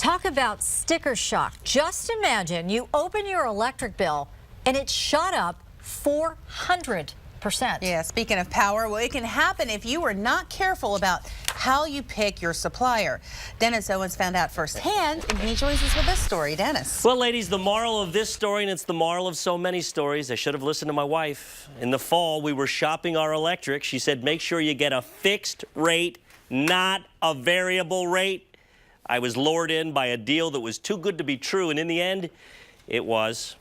Talk about sticker shock. Just imagine you open your electric bill and it shot up 400%. Yeah, speaking of power, well, it can happen if you are not careful about how you pick your supplier. Dennis Owens found out firsthand, and he joins us with this story. Dennis. Well, ladies, the moral of this story, and it's the moral of so many stories, I should have listened to my wife. In the fall, we were shopping our electric. She said, make sure you get a fixed rate, not a variable rate. I was lured in by a deal that was too good to be true, and in the end, it was.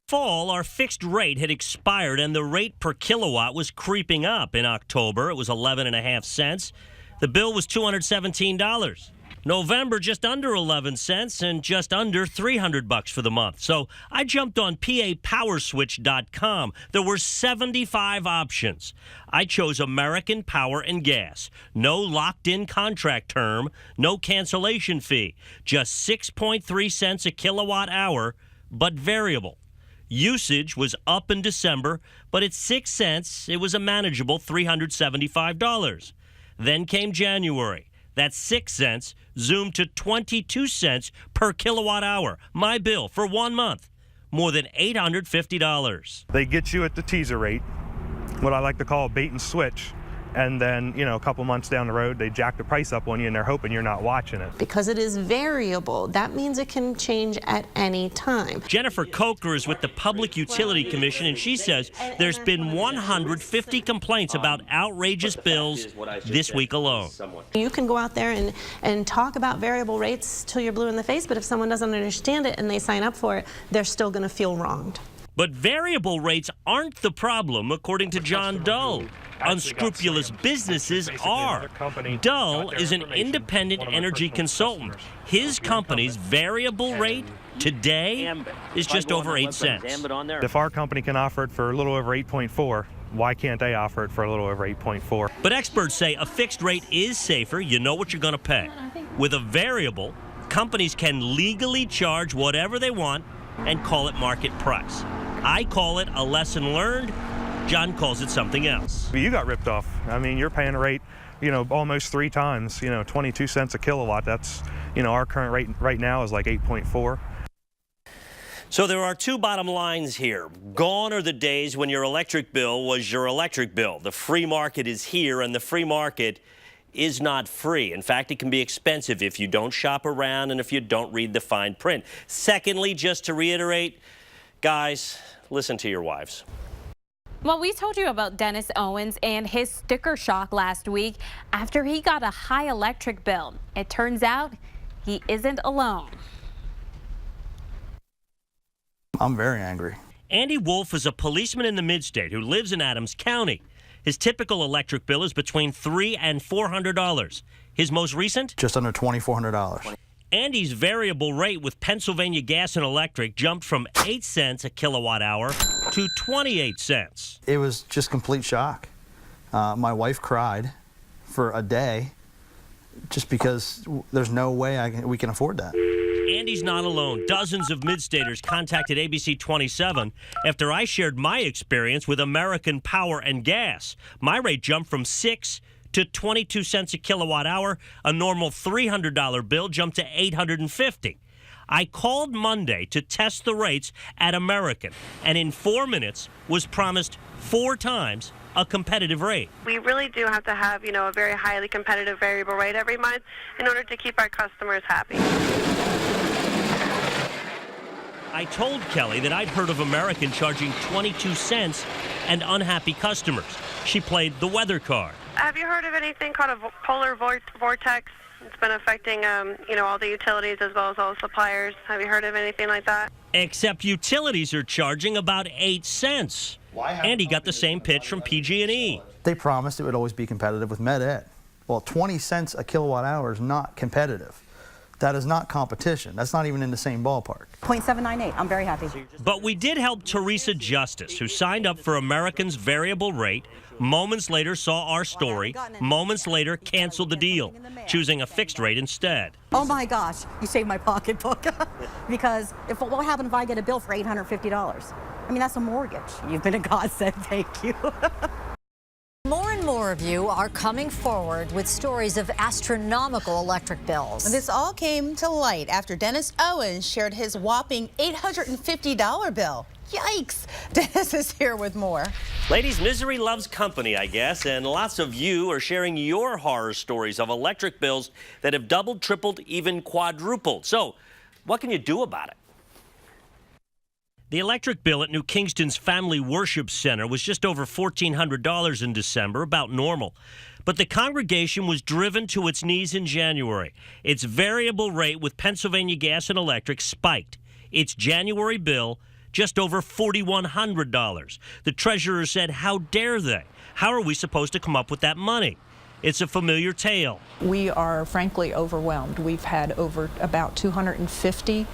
Fall, our fixed rate had expired and the rate per kilowatt was creeping up. In October, it was 11.5 cents. The bill was $217. November, just under 11 cents and just under $300 for the month. So I jumped on PAPowerswitch.com. There were 75 options. I chose American Power and Gas. No locked-in contract term, no cancellation fee. Just 6.3 cents a kilowatt hour, but variable. Usage was up in December, but at 6 cents, it was a manageable $375. Then came January. That 6 cents zoomed to 22 cents per kilowatt hour. My bill for 1 month, more than $850. They get you at the teaser rate, what I like to call a bait and switch. And then, you know, a couple months down the road, they jack the price up on you and they're hoping you're not watching it. Because it is variable, that means it can change at any time. Jennifer Coker is with the Public Utility Commission, and she says there's been 150 complaints about outrageous bills this week alone. You can go out there and talk about variable rates till you're blue in the face, but if someone doesn't understand it and they sign up for it, they're still going to feel wronged. But variable rates aren't the problem, according to John Dull. Unscrupulous businesses are. Dull is an independent energy consultant. His company's variable rate today is just over 8 cents. If our company can offer it for a little over 8.4, why can't they offer it for a little over 8.4? But experts say a fixed rate is safer. You know what you're going to pay. With a variable, companies can legally charge whatever they want and call it market price. I call it a lesson learned. John calls it something else. You got ripped off. I mean, you're paying a rate, you know, almost 3 times, 22 cents a kilowatt. That's, our current rate right now is like 8.4. So there are two bottom lines here. Gone are the days when your electric bill was your electric bill. The free market is here, and the free market is not free. In fact, it can be expensive if you don't shop around and if you don't read the fine print. Secondly, just to reiterate, guys, listen to your wives. Well, we told you about Dennis Owens and his sticker shock last week after he got a high electric bill. It turns out he isn't alone. I'm very angry. Andy Wolf is a policeman in the Mid-State who lives in Adams County. His typical electric bill is between $300 and $400. His most recent? Just under $2,400. Andy's variable rate with Pennsylvania Gas and Electric jumped from 8 cents a kilowatt hour to 28 cents. It was just complete shock. My wife cried for a day just because there's no way we can afford that. Andy's not alone. Dozens of mid-staters contacted ABC 27 after I shared my experience with American Power and Gas. My rate jumped from 6 to 22 cents a kilowatt hour. A normal $300 bill jumped to $850. I called Monday to test the rates at American, and in 4 minutes was promised 4 times a competitive rate. We really do have to have, a very highly competitive variable rate every month in order to keep our customers happy. I told Kelly that I'd heard of American charging 22 cents and unhappy customers. She played the weather card. Have you heard of anything called a polar vortex? It's been affecting, all the utilities as well as all the suppliers. Have you heard of anything like that? Except utilities are charging about 8 cents. Andy got the same pitch from PG&E. They promised it would always be competitive with Med-Ed. Well, 20 cents a kilowatt hour is not competitive. That is not competition. That's not even in the same ballpark. 0.798. I'm very happy. But we did help Teresa Justice, who signed up for American's variable rate, moments later saw our story, moments later canceled the deal, choosing a fixed rate instead. Oh my gosh, you saved my pocketbook. Because what will happen if I get a bill for $850? I mean, that's a mortgage. You've been a godsend, thank you. More and more of you are coming forward with stories of astronomical electric bills. This all came to light after Dennis Owens shared his whopping $850 bill. Yikes! Dennis is here with more. Ladies, misery loves company, I guess, and lots of you are sharing your horror stories of electric bills that have doubled, tripled, even quadrupled. So, what can you do about it? The electric bill at New Kingston's Family Worship Center was just over $1,400 in December, about normal. But the congregation was driven to its knees in January. Its variable rate with Pennsylvania Gas and Electric spiked. Its January bill, just over $4,100. The treasurer said, how dare they? How are we supposed to come up with that money? It's a familiar tale. We are frankly overwhelmed. We've had over about 250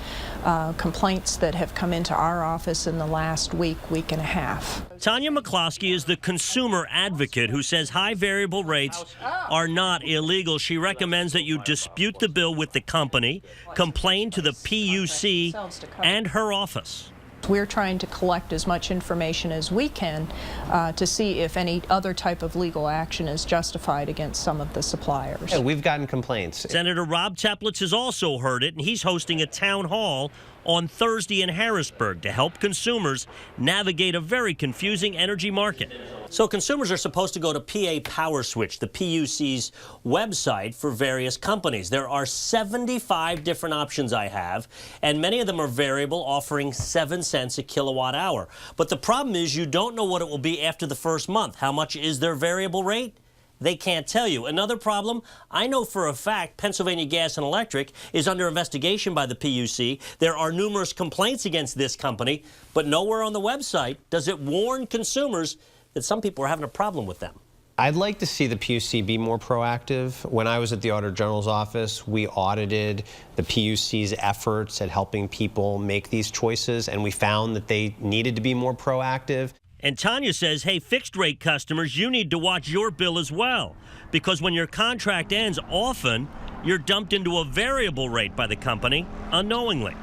complaints that have come into our office in the last week and a half. Tanya McCloskey is the consumer advocate who says high variable rates are not illegal. She recommends that you dispute the bill with the company, complain to the PUC and her office. We're trying to collect as much information as we can to see if any other type of legal action is justified against some of the suppliers. Yeah, we've gotten complaints. Senator Rob Teplitz has also heard it, and he's hosting a town hall on Thursday in Harrisburg to help consumers navigate a very confusing energy market. So consumers are supposed to go to PA Power Switch, the PUC's website for various companies. There are 75 different options I have, and many of them are variable, offering 7 cents a kilowatt hour. But the problem is you don't know what it will be after the first month. How much is their variable rate? They can't tell you. Another problem, I know for a fact Pennsylvania Gas and Electric is under investigation by the PUC. There are numerous complaints against this company, but nowhere on the website does it warn consumers that some people are having a problem with them. I'd like to see the PUC be more proactive. When I was at the Auditor General's office, we audited the PUC's efforts at helping people make these choices, and we found that they needed to be more proactive. And Tanya says, hey, fixed rate customers, you need to watch your bill as well, because when your contract ends, often you're dumped into a variable rate by the company unknowingly.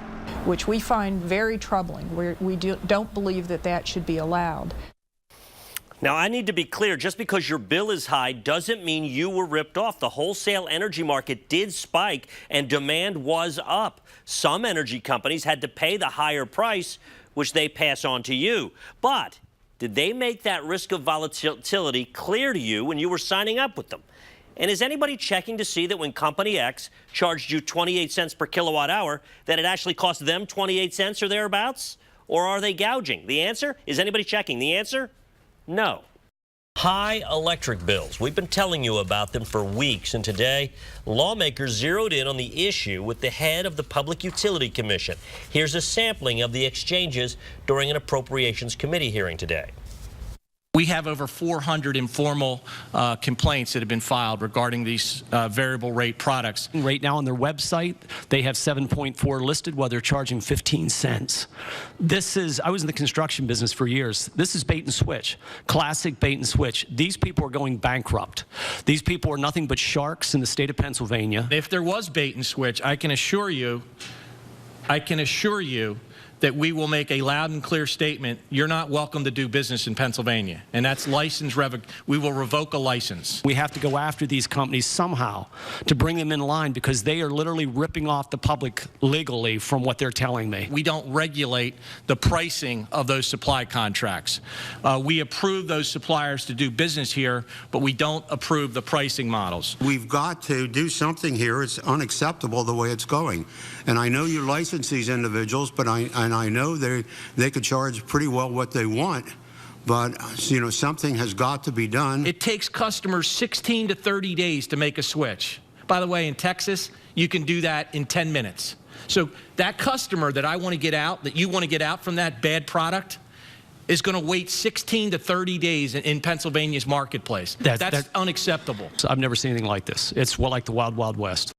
Which we find very troubling. We don't believe that that should be allowed. Now, I need to be clear, just because your bill is high doesn't mean you were ripped off. The wholesale energy market did spike and demand was up. Some energy companies had to pay the higher price, which they pass on to you. But did they make that risk of volatility clear to you when you were signing up with them? And is anybody checking to see that when Company X charged you 28 cents per kilowatt hour, that it actually cost them 28 cents or thereabouts? Or are they gouging? The answer? Is anybody checking? The answer? No. High electric bills. We've been telling you about them for weeks, and today, lawmakers zeroed in on the issue with the head of the Public Utility Commission. Here's a sampling of the exchanges during an Appropriations Committee hearing today. We have over 400 informal complaints that have been filed regarding these variable rate products. Right now on their website, they have 7.4 listed while they're charging 15 cents. I was in the construction business for years. This is bait and switch, classic bait and switch. These people are going bankrupt. These people are nothing but sharks in the state of Pennsylvania. If there was bait and switch, I can assure you that we will make a loud and clear statement. You're not welcome to do business in Pennsylvania. And that's license we will revoke a license. We have to go after these companies somehow to bring them in line because they are literally ripping off the public legally from what they're telling me. We don't regulate the pricing of those supply contracts. We approve those suppliers to do business here, but we don't approve the pricing models. We've got to do something here. It's unacceptable the way it's going. And I know you license these individuals, but I know they could charge pretty well what they want, but something has got to be done. It takes customers 16 to 30 days to make a switch. By the way, in Texas, you can do that in 10 minutes. So that customer that I want to get out, that you want to get out from that bad product, is going to wait 16 to 30 days in Pennsylvania's marketplace. That's unacceptable. So I've never seen anything like this. It's like the Wild Wild West.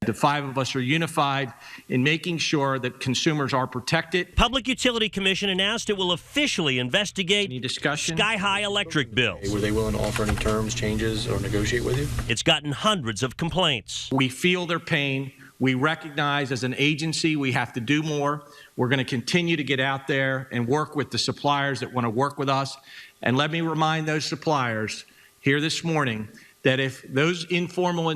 The five of us are unified in making sure that consumers are protected. Public Utility Commission announced it will officially investigate sky-high electric bills. Were they willing to offer any terms, changes, or negotiate with you? It's gotten hundreds of complaints. We feel their pain. We recognize as an agency we have to do more. We're going to continue to get out there and work with the suppliers that want to work with us. And let me remind those suppliers, here this morning that if those informal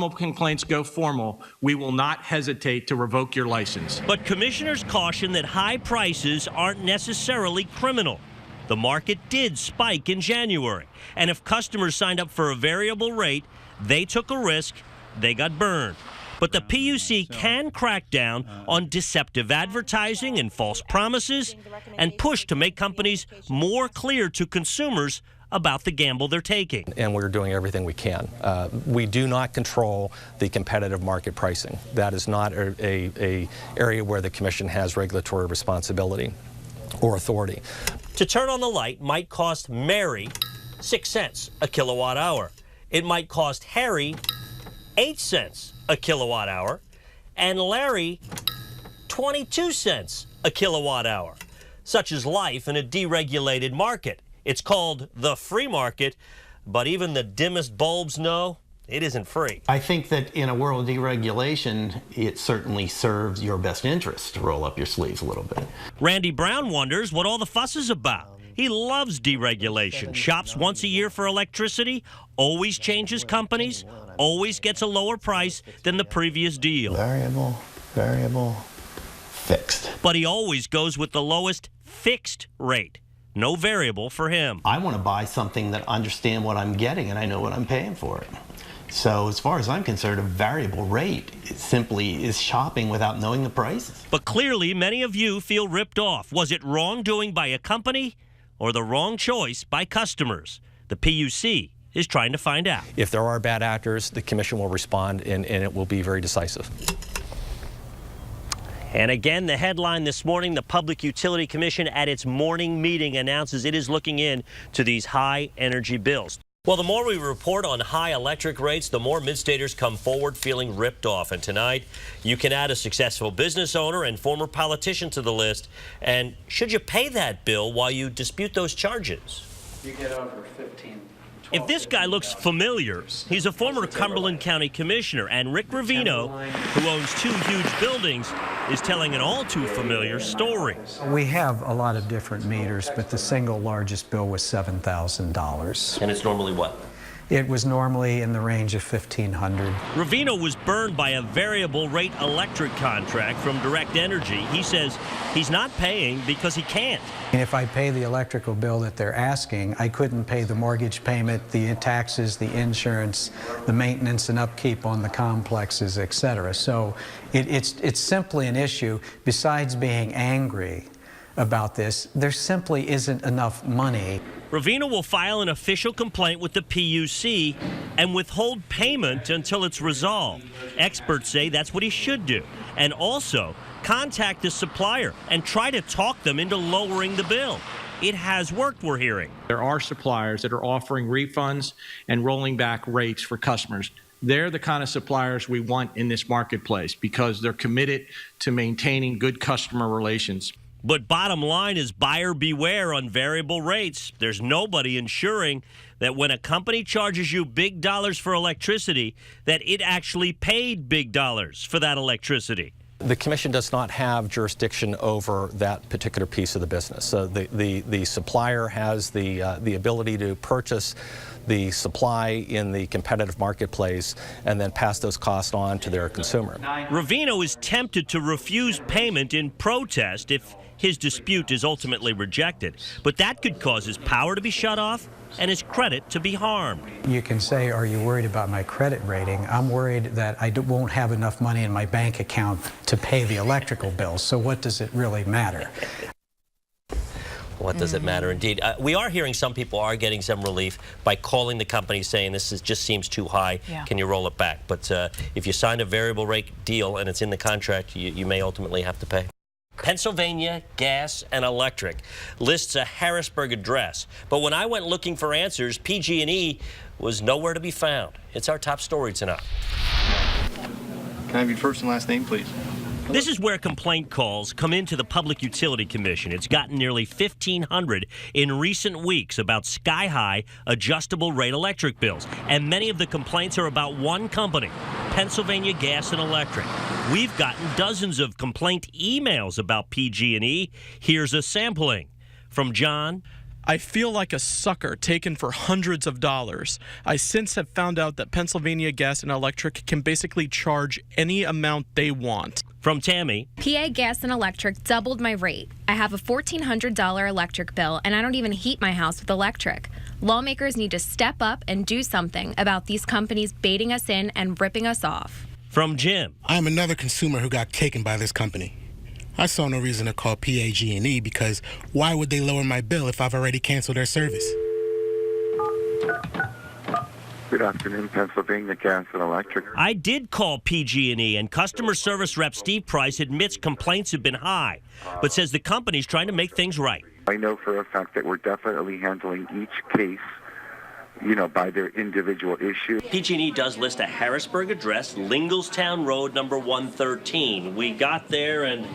complaints go formal, we will not hesitate to revoke your license. But commissioners caution that high prices aren't necessarily criminal. The market did spike in January, and if customers signed up for a variable rate, they took a risk, they got burned. But the PUC can crack down on deceptive advertising and false promises and push to make companies more clear to consumers about the gamble they're taking. And we're doing everything we can. We do not control the competitive market pricing. That is not a area where the Commission has regulatory responsibility or authority. To turn on the light might cost Mary 6 cents a kilowatt hour. It might cost Harry 8 cents a kilowatt hour, and Larry 22 cents a kilowatt hour. Such is life in a deregulated market. It's called the free market, but even the dimmest bulbs know it isn't free. I think that in a world of deregulation, it certainly serves your best interest to roll up your sleeves a little bit. Randy Brown wonders what all the fuss is about. He loves deregulation, shops once a year for electricity, always changes companies, always gets a lower price than the previous deal. Variable, fixed. But he always goes with the lowest fixed rate. No variable for him. I want to buy something that I understand what I'm getting and I know what I'm paying for it. So as far as I'm concerned, a variable rate simply is shopping without knowing the prices. But clearly, many of you feel ripped off. Was it wrongdoing by a company or the wrong choice by customers? The PUC is trying to find out. If there are bad actors, the Commission will respond, and it will be very decisive. And again, the headline this morning, the Public Utility Commission at its morning meeting announces it is looking into these high energy bills. Well, the more we report on high electric rates, the more mid-staters come forward feeling ripped off. And tonight, you can add a successful business owner and former politician to the list. And should you pay that bill while you dispute those charges? You get over 15. If this guy looks familiar, he's a former Cumberland County Commissioner, and Rick Ravino, who owns 2 huge buildings, is telling an all-too-familiar story. We have a lot of different meters, but the single largest bill was $7,000. And it's normally what? It was normally in the range of $1,500. Ravino was burned by a variable rate electric contract from Direct Energy. He says he's not paying because he can't. And if I pay the electrical bill that they're asking, I couldn't pay the mortgage payment, the taxes, the insurance, the maintenance and upkeep on the complexes, etc. So it's simply an issue. Besides being angry about this, there simply isn't enough money. Ravino will file an official complaint with the PUC and withhold payment until it's resolved. Experts say that's what he should do. And also contact the supplier and try to talk them into lowering the bill. It has worked, we're hearing. There are suppliers that are offering refunds and rolling back rates for customers. They're the kind of suppliers we want in this marketplace because they're committed to maintaining good customer relations. But bottom line is buyer beware on variable rates. There's nobody ensuring that when a company charges you big dollars for electricity, that it actually paid big dollars for that electricity. The Commission does not have jurisdiction over that particular piece of the business. So the supplier has the ability to purchase the supply in the competitive marketplace and then pass those costs on to their consumer. Ravino is tempted to refuse payment in protest if his dispute is ultimately rejected. But that could cause his power to be shut off and his credit to be harmed. You can say, are you worried about my credit rating? I'm worried that I won't have enough money in my bank account to pay the electrical bills. So what does it really matter? What does it matter, indeed? We are hearing some people are getting some relief by calling the company saying just seems too high. Yeah. Can you roll it back? But if you sign a variable rate deal and it's in the contract, you may ultimately have to pay. Pennsylvania Gas and Electric lists a Harrisburg address. But when I went looking for answers, PG&E was nowhere to be found. It's our top story tonight. Can I have your first and last name, please? This is where complaint calls come into the Public Utility Commission. It's gotten nearly 1,500 in recent weeks about sky-high adjustable rate electric bills. And many of the complaints are about one company, Pennsylvania Gas and Electric. We've gotten dozens of complaint emails about PG&E. Here's a sampling from John. I feel like a sucker taken for hundreds of dollars. I since have found out that Pennsylvania Gas and Electric can basically charge any amount they want. From Tammy. PA Gas and Electric doubled my rate. I have a $1,400 electric bill, and I don't even heat my house with electric. Lawmakers need to step up and do something about these companies baiting us in and ripping us off. From Jim. I am another consumer who got taken by this company. I saw no reason to call PAG&E because why would they lower my bill if I've already canceled their service? Good afternoon, Pennsylvania Gas and Electric. I did call PG&E, and customer service rep Steve Price admits complaints have been high, but says the company's trying to make things right. I know for a fact that we're definitely handling each case, by their individual issue. PG&E does list a Harrisburg address, Lingelstown Road, number 113. We got there, and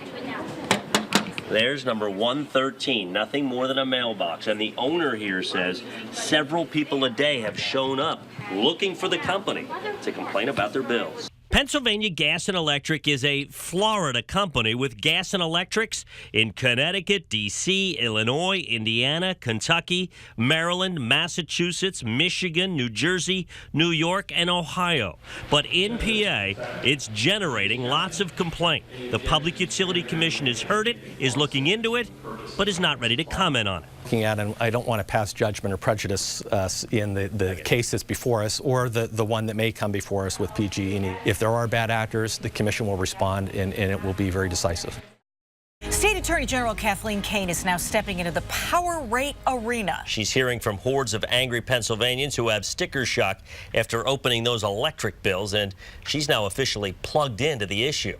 there's number 113, nothing more than a mailbox. And the owner here says several people a day have shown up looking for the company to complain about their bills. Pennsylvania Gas and Electric is a Florida company with gas and electrics in Connecticut, D.C., Illinois, Indiana, Kentucky, Maryland, Massachusetts, Michigan, New Jersey, New York, and Ohio. But in PA, it's generating lots of complaint. The Public Utility Commission has heard it, is looking into it, but is not ready to comment on it. And I don't want to pass judgment or prejudice in the case that's before us or the one that may come before us with PG&E. If there are bad actors, the Commission will respond and it will be very decisive. State Attorney General Kathleen Kane is now stepping into the power rate arena. She's hearing from hordes of angry Pennsylvanians who have sticker shock after opening those electric bills, and she's now officially plugged into the issue.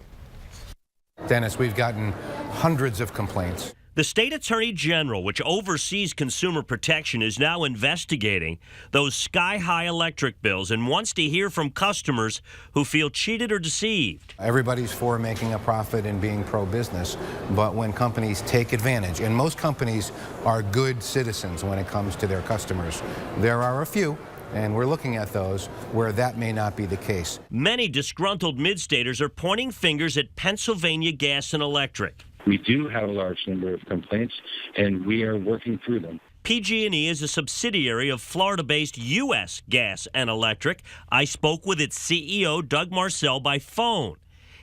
Dennis, we've gotten hundreds of complaints. The state attorney general, which oversees consumer protection, is now investigating those sky-high electric bills and wants to hear from customers who feel cheated or deceived. Everybody's for making a profit and being pro-business, but when companies take advantage, and most companies are good citizens when it comes to their customers, there are a few, and we're looking at those where that may not be the case. Many disgruntled mid-staters are pointing fingers at Pennsylvania Gas and Electric. We do have a large number of complaints, and we are working through them. PG&E is a subsidiary of Florida-based U.S. Gas and Electric. I spoke with its CEO, Doug Marcel, by phone.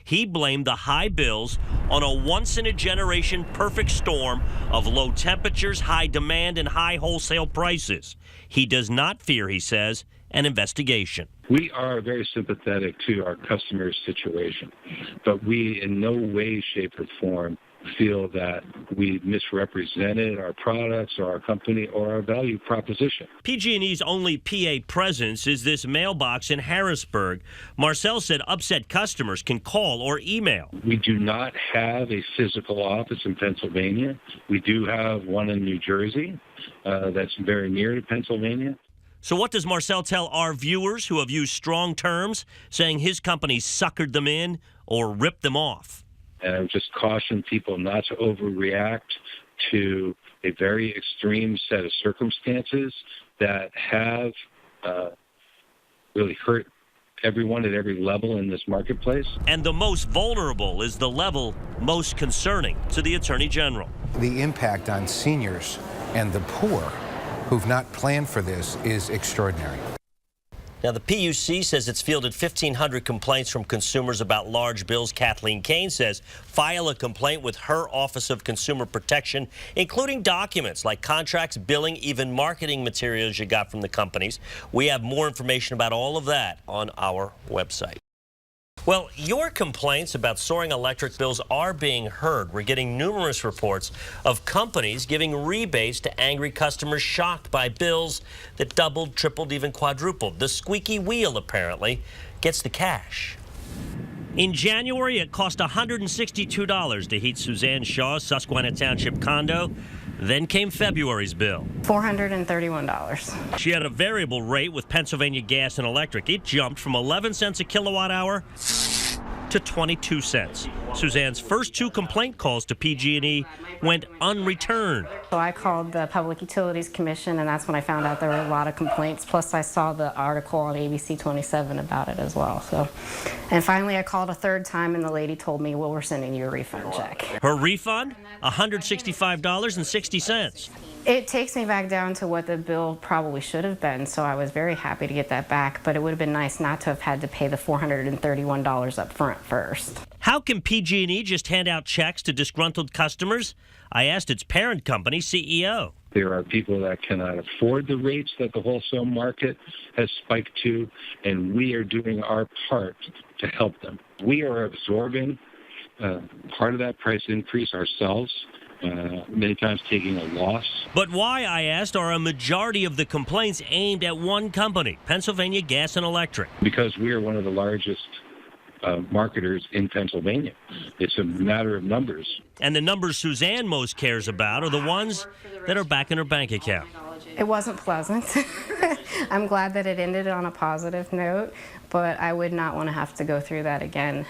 He blamed the high bills on a once-in-a-generation perfect storm of low temperatures, high demand, and high wholesale prices. He does not fear, he says, an investigation. We are very sympathetic to our customers' situation, but we in no way, shape, or form feel that we misrepresented our products or our company or our value proposition. PG&E's only PA presence is this mailbox in Harrisburg. Marcel said upset customers can call or email. We do not have a physical office in Pennsylvania. We do have one in New Jersey that's very near to Pennsylvania. So what does Marcel tell our viewers who have used strong terms, saying his company suckered them in or ripped them off? And I would just caution people not to overreact to a very extreme set of circumstances that have really hurt everyone at every level in this marketplace. And the most vulnerable is the level most concerning to the Attorney General. The impact on seniors and the poor who've not planned for this is extraordinary. Now, the PUC says it's fielded 1,500 complaints from consumers about large bills. Kathleen Kane says file a complaint with her Office of Consumer Protection, including documents like contracts, billing, even marketing materials you got from the companies. We have more information about all of that on our website. Well, your complaints about soaring electric bills are being heard. We're getting numerous reports of companies giving rebates to angry customers shocked by bills that doubled, tripled, even quadrupled. The squeaky wheel, apparently, gets the cash. In January, it cost $162 to heat Suzanne Shaw's Susquehanna Township condo. Then came February's bill. $431. She had a variable rate with Pennsylvania Gas and Electric. It jumped from 11 cents a kilowatt hour to 22 cents. Suzanne's first two complaint calls to PG&E went unreturned. So I called the Public Utilities Commission, and that's when I found out there were a lot of complaints. Plus, I saw the article on ABC 27 about it as well. And finally, I called a third time, and the lady told me, well, we're sending you a refund check. Her refund? $165.60. It takes me back down to what the bill probably should have been, so I was very happy to get that back, but it would have been nice not to have had to pay the $431 up front first. How can PG&E just hand out checks to disgruntled customers? I asked its parent company CEO. There are people that cannot afford the rates that the wholesale market has spiked to, and we are doing our part to help them. We are absorbing part of that price increase ourselves, many times taking a loss. But why, I asked, are a majority of the complaints aimed at one company, Pennsylvania Gas and Electric? Because we are one of the largest marketers in Pennsylvania. It's a matter of numbers. And the numbers Suzanne most cares about are the ones that are back in her bank account. It wasn't pleasant. I'm glad that it ended on a positive note, but I would not want to have to go through that again.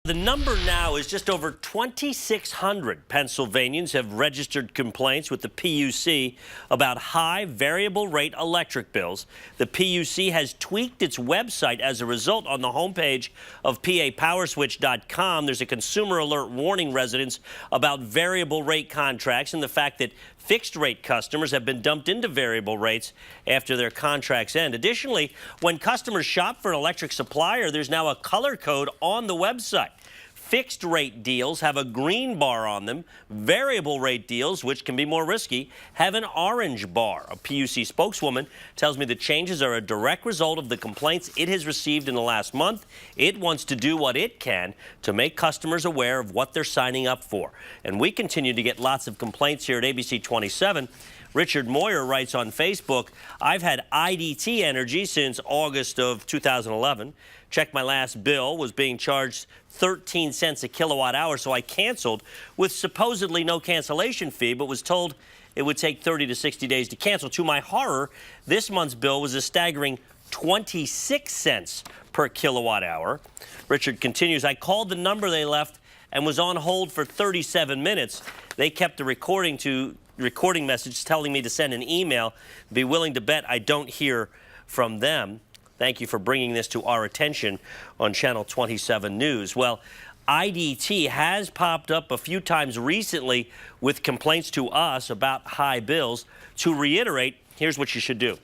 The number now is just over 2,600 Pennsylvanians have registered complaints with the PUC about high variable rate electric bills. The PUC has tweaked its website as a result. On the homepage of PAPowerswitch.com, there's a consumer alert warning residents about variable rate contracts and the fact that fixed rate customers have been dumped into variable rates after their contracts end. Additionally, when customers shop for an electric supplier, there's now a color code on the website. Fixed rate deals have a green bar on them. Variable rate deals, which can be more risky, have an orange bar. A PUC spokeswoman tells me the changes are a direct result of the complaints it has received in the last month. It wants to do what it can to make customers aware of what they're signing up for. And we continue to get lots of complaints here at ABC 27. Richard Moyer writes on Facebook, I've had IDT Energy since August of 2011. Checked my last bill, was being charged 13 cents a kilowatt hour, so I canceled with supposedly no cancellation fee, but was told it would take 30 to 60 days to cancel. To my horror, this month's bill was a staggering 26 cents per kilowatt hour. Richard continues, I called the number they left and was on hold for 37 minutes. They kept the recording message telling me to send an email. Be willing to bet I don't hear from them. Thank you for bringing this to our attention on Channel 27 News. Well, IDT has popped up a few times recently with complaints to us about high bills. To reiterate, here's what you should do.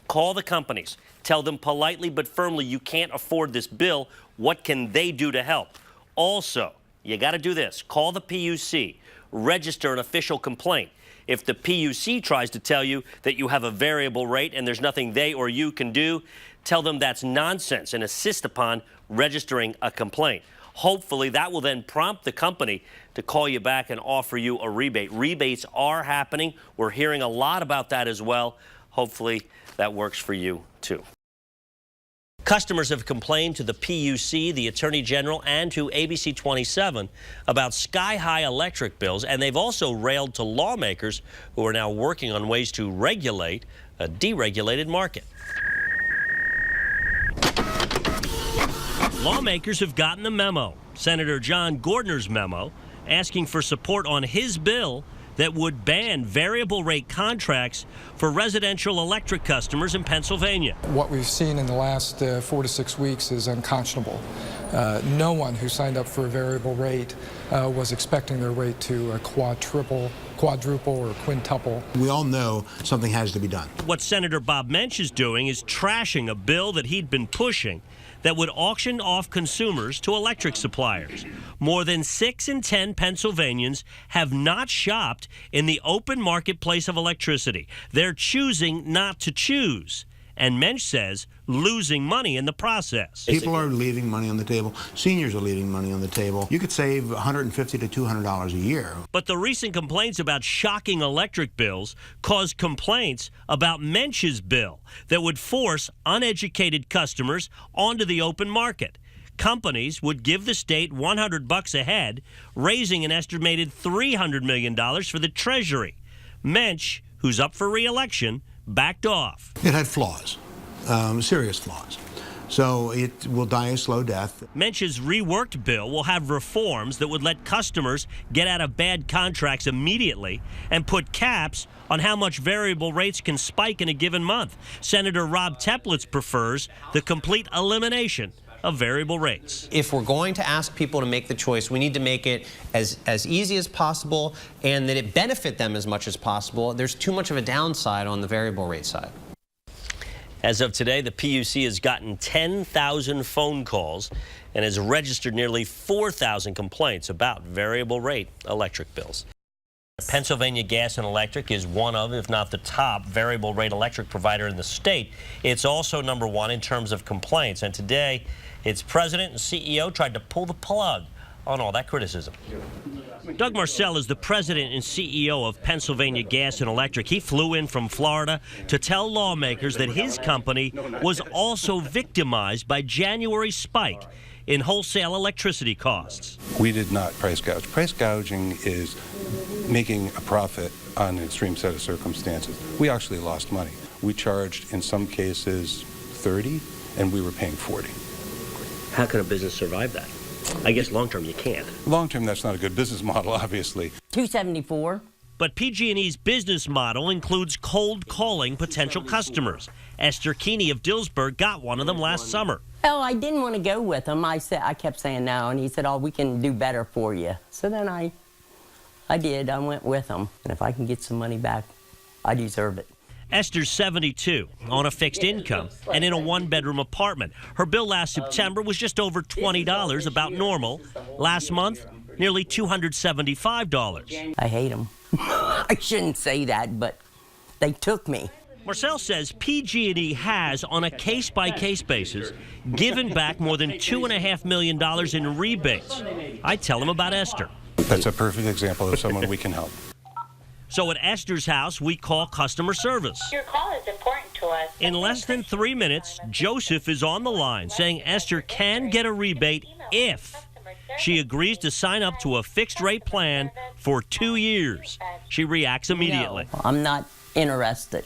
Call the companies. Tell them politely but firmly you can't afford this bill. What can they do to help? Also, you got to do this. Call the PUC. Register an official complaint. If the PUC tries to tell you that you have a variable rate and there's nothing they or you can do, tell them that's nonsense and insist upon registering a complaint. Hopefully, that will then prompt the company to call you back and offer you a rebate. Rebates are happening. We're hearing a lot about that as well. Hopefully, that works for you, too. Customers have complained to the PUC, the Attorney General, and to ABC 27 about sky-high electric bills, and they've also railed to lawmakers who are now working on ways to regulate a deregulated market. Lawmakers have gotten the memo, Senator John Gordner's memo, asking for support on his bill that would ban variable rate contracts for residential electric customers in Pennsylvania. What we've seen in the last 4 to 6 weeks is unconscionable. No one who signed up for a variable rate was expecting their rate to quadruple or quintuple. We all know something has to be done. What Senator Bob Mensch is doing is trashing a bill that he'd been pushing that would auction off consumers to electric suppliers. More than 6 in 10 Pennsylvanians have not shopped in the open marketplace of electricity. They're choosing not to choose. And Mensch says losing money in the process. People are leaving money on the table. Seniors are leaving money on the table. You could save $150 to $200 a year. But the recent complaints about shocking electric bills caused complaints about Mensch's bill that would force uneducated customers onto the open market. Companies would give the state $100 a head, raising an estimated $300 million for the Treasury. Mensch, who's up for re-election, backed off. It had flaws, serious flaws. So it will die a slow death. Mensch's reworked bill will have reforms that would let customers get out of bad contracts immediately and put caps on how much variable rates can spike in a given month. Senator Rob Teplitz prefers the complete elimination of variable rates. If we're going to ask people to make the choice, we need to make it as easy as possible and that it benefit them as much as possible. There's too much of a downside on the variable rate side. As of today, the PUC has gotten 10,000 phone calls and has registered nearly 4,000 complaints about variable rate electric bills. Pennsylvania Gas and Electric is one of, if not the top, variable rate electric provider in the state. It's also #1 in terms of complaints. And today, its president and CEO tried to pull the plug on all that criticism. Doug Marcel is the president and CEO of Pennsylvania Gas and Electric. He flew in from Florida to tell lawmakers that his company was also victimized by January's spike in wholesale electricity costs. We did not price gouge. Price gouging is making a profit on an extreme set of circumstances. We actually lost money. We charged, in some cases, 30, and we were paying 40. How can a business survive that? I guess long-term you can't. Long-term, that's not a good business model, obviously. $274. But PG&E's business model includes cold calling potential customers. Esther Keeney of Dillsburg got one of them last summer. Oh, I didn't want to go with him. I kept saying no, and he said, oh, we can do better for you. So then I did. I went with him. And if I can get some money back, I deserve it. Esther's 72, on a fixed income, and in a one-bedroom apartment. Her bill last September was just over $20, about normal. Last month, nearly $275. I hate them. I shouldn't say that, but they took me. Marcel says PG&E has, on a case-by-case basis, given back more than $2.5 million in rebates. I tell him about Esther. That's a perfect example of someone we can help. So at Esther's house, we call customer service. Your call is important to us. In less than 3 minutes, Joseph is on the line saying Esther can get a rebate if she agrees to sign up to a fixed-rate plan for 2 years. She reacts immediately. No, I'm not interested.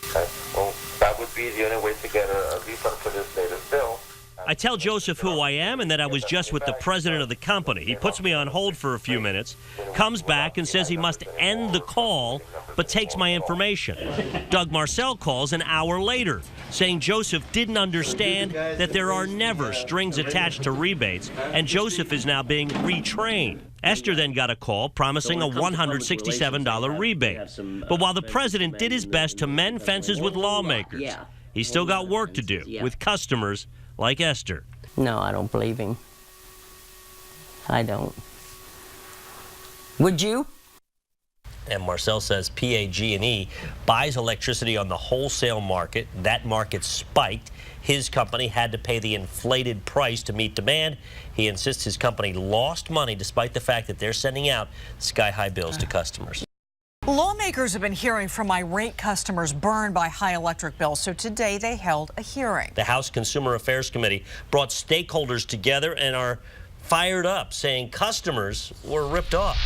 Okay. Well, that would be the only way to get a refund for this latest bill. I tell Joseph who I am and that I was just with the president of the company. He puts me on hold for a few minutes, comes back and says he must end the call, but takes my information. Doug Marcel calls an hour later, saying Joseph didn't understand that there are never strings attached to rebates, and Joseph is now being retrained. Esther then got a call promising a $167 rebate. But while the president did his best to mend fences with lawmakers, he still got work to do with customers like Esther. No, I don't believe him. I don't. Would you? And Marcel says PAG&E buys electricity on the wholesale market. That market spiked. His company had to pay the inflated price to meet demand. He insists his company lost money despite the fact that they're sending out sky-high bills to customers. Lawmakers have been hearing from irate customers burned by high electric bills, so today they held a hearing. The House Consumer Affairs Committee brought stakeholders together and are fired up, saying customers were ripped off.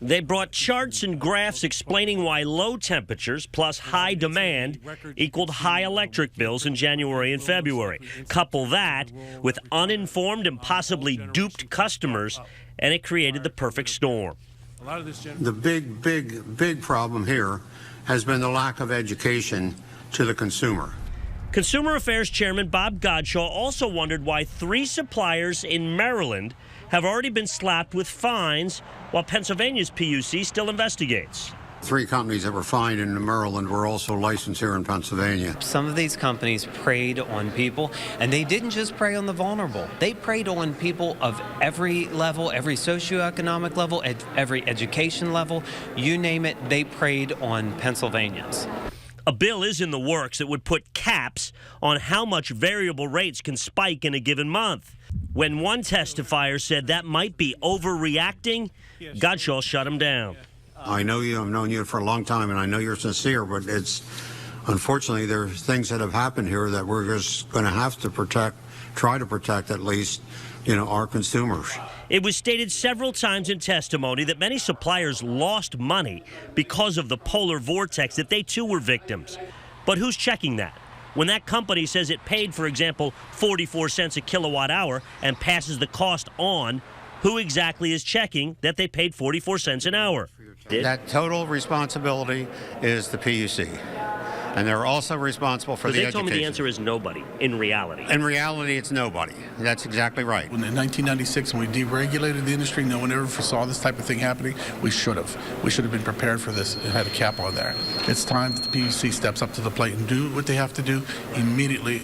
They brought charts and graphs explaining why low temperatures plus high demand equaled high electric bills in January and February. Couple that with uninformed and possibly duped customers, and it created the perfect storm. The big problem here has been the lack of education to the consumer. Consumer Affairs Chairman Bob Godshaw also wondered why 3 suppliers in Maryland have already been slapped with fines while Pennsylvania's PUC still investigates. 3 companies that were fined in Maryland were also licensed here in Pennsylvania. Some of these companies preyed on people, and they didn't just prey on the vulnerable. They preyed on people of every level, every socioeconomic level, every education level. You name it, they preyed on Pennsylvanians. A bill is in the works that would put caps on how much variable rates can spike in a given month. When one testifier said that might be overreacting, Godshaw shut him down. I know you, I've known you for a long time, and I know you're sincere, but unfortunately, there are things that have happened here that we're just going to have to try to protect at least, our consumers. It was stated several times in testimony that many suppliers lost money because of the polar vortex, that they too were victims. But who's checking that? When that company says it paid, for example, 44 cents a kilowatt hour and passes the cost on, who exactly is checking that they paid 44 cents an hour? That total responsibility is the PUC. and they're also responsible for But the they education. told me the answer is nobody, in reality. In reality, it's nobody. That's exactly right. When in 1996, when we deregulated the industry, no one ever foresaw this type of thing happening. We should have. We should have been prepared for this and had a cap on there. It's time that the PUC steps up to the plate and do what they have to do immediately.